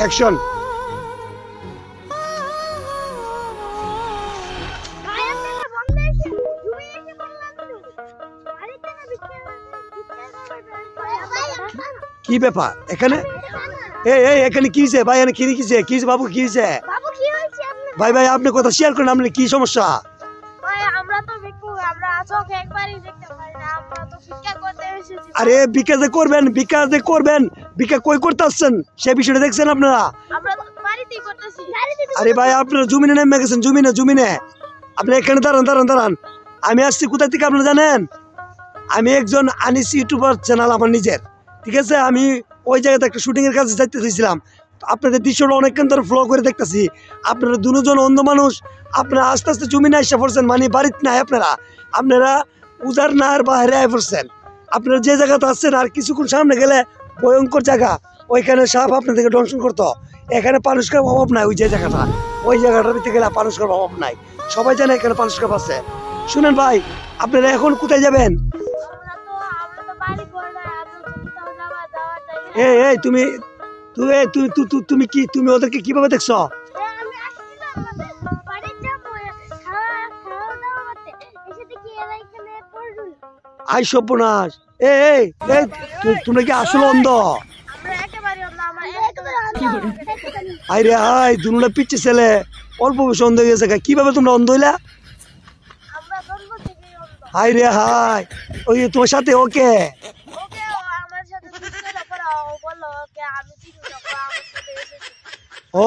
Action. কি ব্যাপার এখানে? এখানে কি হয়েছে ভাই? কি লিখেছে? কি বাবু কি হয়েছে? ভাই ভাই আপনি কথা শেয়ার করেন, আপনি কি সমস্যা? আরে ভিক্ষা যে করবেন, ভিক্ষা কই করতে আসছেন সে বিষয়টা দেখছেন আপনারা? আরে ভাই আপনারা জমিনে নেমে গেছেন, জমিনে। আপনি এখানে দাঁড়ান। আমি আসছি কোথা থেকে আপনারা জানেন? আমি একজন আনিস ইউটিউবার চ্যানেল আমার নিজের, ঠিক আছে? আমি ওই জায়গাতে একটা শুটিং এর কাছে যাইতে চাইছিলাম। আপনাদের দৃশ্যটা অনেকক্ষণ ধরে ফলো করে দেখতেছি। আপনারা দুজন অন্ধ মানুষ, আপনারা আস্তে আস্তে জমিনে এসে পড়ছেন, মানে বাড়িতে নাই। আপনারা উজার নার বাইরে আয় পড়ছেন। আপনারা যে জায়গাতে আসছেন আর কিছুক্ষণ সামনে গেলে ভয়ঙ্কর জায়গা, ওইখানে সাপ আপনাদেরকে দংশন করতো। এখানে পানির অভাব নাই। ওই জায়গাটার ভিতরে গেলে পানির অভাব নাই। সবাই জানে এখানে পানির আছে। শুনেন ভাই, আপনারা এখন কোথায় যাবেন? তুমি ওদেরকে কিভাবে দেখছো? আই সর্বনাশ! তোমরা কি আসলে অন্ধ? আরে হাই, দুনুটা পিচ্ছে ছেলে, অল্প বয়সে অন্ধ হয়ে গেছে। কিভাবে তোমরা অন্ধ হইলা? হাই রে হাই, ওই তোমার সাথে ওকে? ও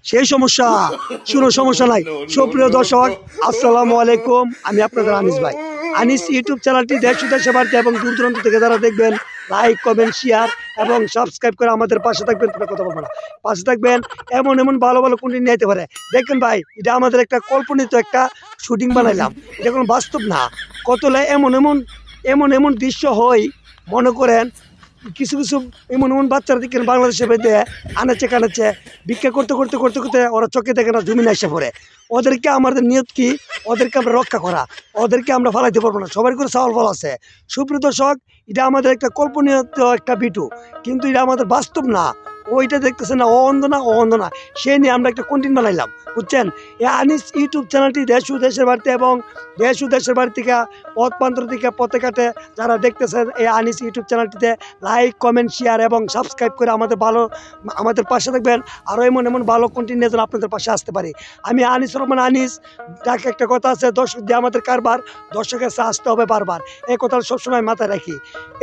সেই সমস্যা। শুনো, সমস্যা নাই। সুপ্রিয় দর্শক, আসসালামু আলাইকুম। আমি আপনাদের আনিস ভাই। আনিস ইউটিউব চ্যানেলটি দেশ দেশে বাড়িতে এবং দূর দূরান্ত থেকে যারা দেখবেন, লাইক কমেন্ট শেয়ার এবং সাবস্ক্রাইব করে আমাদের পাশে থাকবেন। তোমরা কথা বলবো না, পাশে থাকবেন। এমন ভালো কন্টেন্ট নিতে পারে। দেখবেন ভাই, এটা আমাদের একটা কল্পনিত একটা শুটিং বানাইলাম। এটা কোনো বাস্তব না। কতলে এমন দৃশ্য হয়, মনে করেন কিছু এমন বাচ্চারা দেখেন বাংলাদেশে বেঁধে আনাচ্ছে কানাচ্ছে ভিক্ষা করতে ওরা চোখে দেখে না, জমিনে এসে পড়ে। ওদেরকে আমাদের নিয়ত কি? ওদেরকে আমরা রক্ষা করা, ওদেরকে আমরা ফালাইতে পারবো না। সবার করে চাওয়াল ফল আছে। সুপ্রিয় দর্শক, এটা আমাদের একটা কল্পনীয় একটা ভিডিও, কিন্তু এটা আমাদের বাস্তব না। ওইটা দেখতেছে না, ও অন্ধ না। সেই নিয়ে আমরা একটা কন্টেন্ট বানাইলাম, বুঝছেন? এই আনিস ইউটিউব চ্যানেলটি দেশ দেশের বাড়িতে এবং দেশ দেশের বাড়ি থেকে পথ প্রান্ত থেকে পথে কাটে যারা দেখতেছেন, এই আনিস ইউটিউব চ্যানেলটিতে লাইক কমেন্ট শেয়ার এবং সাবস্ক্রাইব করে আমাদের পাশে থাকবেন। আরও এমন ভালো কন্টেন্ট নিয়ে যেন আপনাদের পাশে আসতে পারি। আমি আনিস রহমান আনিস। ডাকে একটা কথা আছে, দর্শক দিয়ে আমাদের কারবার, দর্শকের কাছে আসতে হবে বারবার। এই কথাটা সবসময় মাথায় রাখি।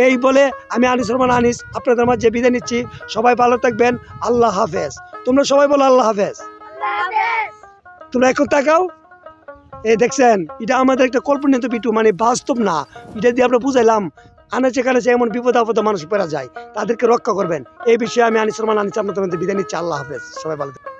এই বলে আমি আনিস রহমান আনিস আপনাদের মাঝে বিদায় নিচ্ছি। সবাই ভালো থাকবেন। আল্লাহ হাফেজ। তোমরা সবাই বলো আল্লাহ হাফেজ। তোমরা এখন তাকাও। এই দেখছেন, এটা আমাদের একটা কল্পনিত ভিডিও, মানে বাস্তব না। এটা দিয়ে আমরা বুঝাইলাম আনাচে কানাচে এমন বিপদ আপদে মানুষ পেরা যায়, তাদেরকে রক্ষা করবেন। এই বিষয়ে আমি আনিস রহমান আনিস আপনাদের বিদায় নিচ্ছি। আল্লাহ হাফেজ। সবাই ভালো থাকবেন।